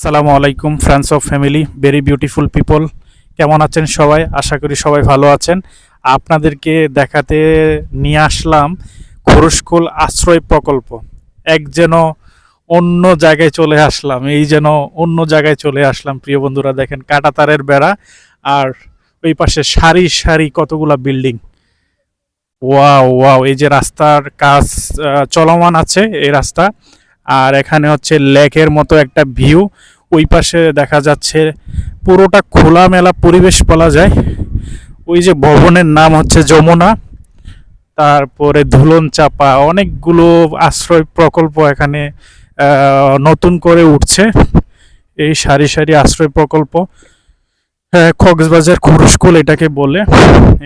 আসসালামু আলাইকুম friends of family, very beautiful people. কেমন আছেন সবাই? আশা করি সবাই ভালো আছেন। আপনাদেরকে দেখাতে নিয়ে আসলাম খরুশকুল আশ্রয় প্রকল্প। এক যেন অন্য জায়গায় চলে আসলাম, এই যেন অন্য জায়গায় চলে আসলাম। প্রিয় বন্ধুরা, দেখেন কাঁটাতারের বেড়া আর ওই পাশে সারি সারি কতগুলা বিল্ডিং। ওয়াও ওয়াও, এই যে রাস্তার কাজ চলমান আছে এই রাস্তা। আর এখানে হচ্ছে লেকের মতো একটা ভিউ। ওই পাশে দেখা যাচ্ছে পুরোটা খোলামেলা পরিবেশ বলা যায়। ওই যে ভবনের নাম হচ্ছে যমুনা, তারপরে ধুলন চাপা, অনেকগুলো আশ্রয় প্রকল্প এখানে নতুন করে উঠছে। এই সারি সারি আশ্রয় প্রকল্প, কক্সবাজার খরুশকুল এটাকে বলে।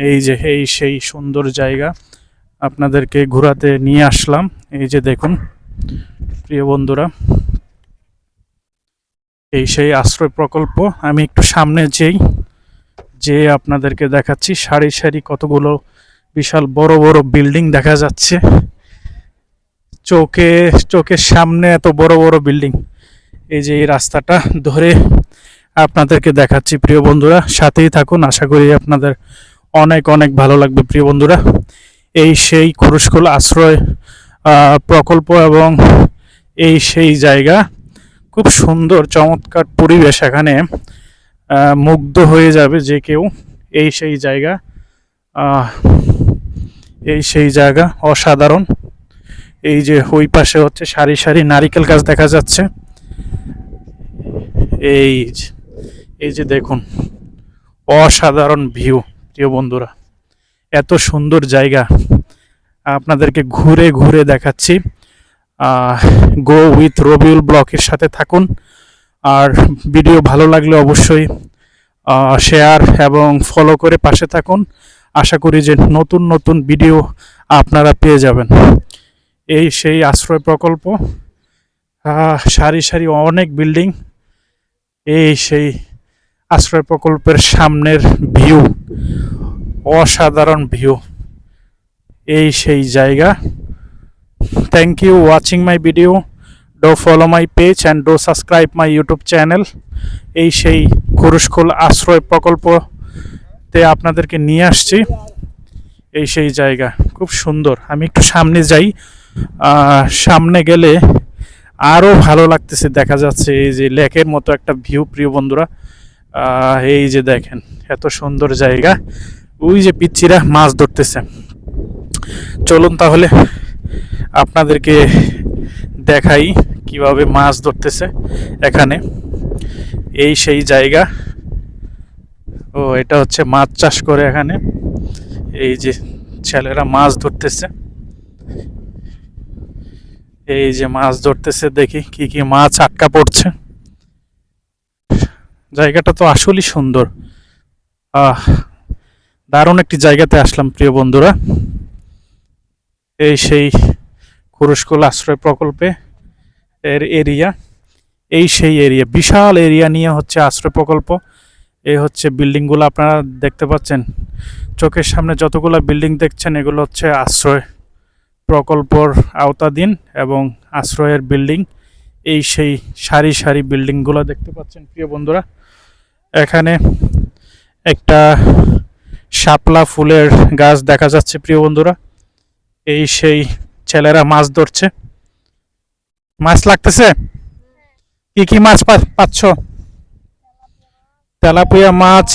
এই যে এই সেই সুন্দর জায়গা, আপনাদেরকে ঘোরাতে নিয়ে আসলাম। এই যে দেখুন প্রিয় বন্ধুরা, এই সেই আশ্রয় প্রকল্প। আমি একটু সামনে যে আপনাদেরকে দেখাচ্ছি সারি সারি কতগুলো বিশাল বড় বড় বিল্ডিং দেখা যাচ্ছে। চোখের সামনে এত বড় বড় বিল্ডিং। এই যে এই রাস্তাটা ধরে আপনাদেরকে দেখাচ্ছি প্রিয় বন্ধুরা, সাথেই থাকুন। আশা করি আপনাদের অনেক অনেক ভালো লাগবে প্রিয় বন্ধুরা। এই সেই খরুশকুল আশ্রয় প্রকল্প এবং এই সেই জায়গা, খুব সুন্দর চমৎকার পরিবেশ। এখানে মুগ্ধ হয়ে যাবে যে কেউ। এই সেই জায়গা, এই সেই জায়গা অসাধারণ। এই যে ওই পাশে হচ্ছে সারি সারি নারিকেল গাছ দেখা যাচ্ছে। এই যে দেখুন অসাধারণ ভিউ প্রিয় বন্ধুরা, এত সুন্দর জায়গা আপনাদেরকে ঘুরে ঘুরে দেখাচ্ছি। গো উইথ রবিউল ব্লকের সাথে থাকুন। আর ভিডিও ভালো লাগলে অবশ্যই শেয়ার এবং ফলো করে পাশে থাকুন। আশা করি যে নতুন নতুন ভিডিও আপনারা পেয়ে যাবেন। এই সেই আশ্রয় প্রকল্প, সারি সারি অনেক বিল্ডিং। এই সেই আশ্রয় প্রকল্পের সামনের ভিউ, অসাধারণ ভিউ। এই সেই জায়গা। Thank you watching my video. Do follow my page and do subscribe my YouTube channel. এই সেই খরুশকুল আশ্রয় প্রকল্পতে আপনাদেরকে নিয়ে আসছি। এই সেই জায়গা খুব সুন্দর। আমি একটু সামনে যাই, সামনে গেলে আরও ভালো লাগতেছে। দেখা যাচ্ছে এই যে লেকের মতো একটা ভিউ প্রিয় বন্ধুরা। এই যে দেখেন এত সুন্দর জায়গা। ওই যে পিচ্চিরা মাছ ধরতেছে। চলুন তাহলে আপনাদেরকে দেখাই কিভাবে মাছ ধরতেছে এখানে। এই সেই জায়গা। ও এটা হচ্ছে মাছ চাষ করে এখানে। এই যে ছেলেরা মাছ ধরতেছে, এই যে মাছ ধরতেছে। দেখি কি কি মাছ আটকা পড়ছে। জায়গাটা তো আসলেই সুন্দর। দারুণ একটি জায়গাতে আসলাম প্রিয় বন্ধুরা। এই সেই খরুশকুল আশ্রয় প্রকল্পে এর এরিয়া, এই সেই এরিয়া, বিশাল এরিয়া নিয়ে হচ্ছে আশ্রয় প্রকল্প। এই হচ্ছে বিল্ডিংগুলো আপনারা দেখতে পাচ্ছেন। চোখের সামনে যতগুলো বিল্ডিং দেখছেন এগুলো হচ্ছে আশ্রয় প্রকল্পর আওতাধীন এবং আশ্রয়ের বিল্ডিং। এই সেই সারি সারি বিল্ডিংগুলো দেখতে পাচ্ছেন প্রিয় বন্ধুরা। এখানে একটা শাপলা ফুলের গাছ দেখা যাচ্ছে প্রিয় বন্ধুরা। এই সেই ছেলেরা মাছ ধরছে। মাছ লাগতেছে? কি কি মাছ পাচ্ছ? তেলাপিয়া মাছ,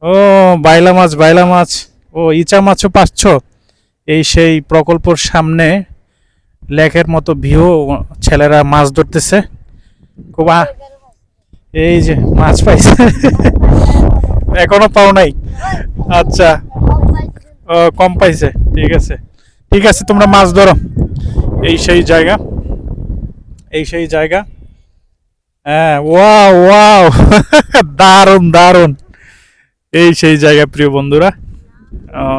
ও বাইলা মাছ, ও ইচা মাছও পাচ্ছ। এই সেই প্রকল্পের সামনে লেকের মতো ভিউ, ছেলেরা মাছ ধরতেছে। খুব এই যে মাছ পাইছে। এখনো পাও নাই? আচ্ছা, ও কম পাইছে। ঠিক আছে ঠিক আছে, তোমরা মাছ ধরো। এই সেই জায়গা, এই সেই জায়গা। হ্যাঁ, ওয়াও ওয়াও, দারুণ দারুণ। এই সেই জায়গা প্রিয় বন্ধুরা।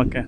ওকে।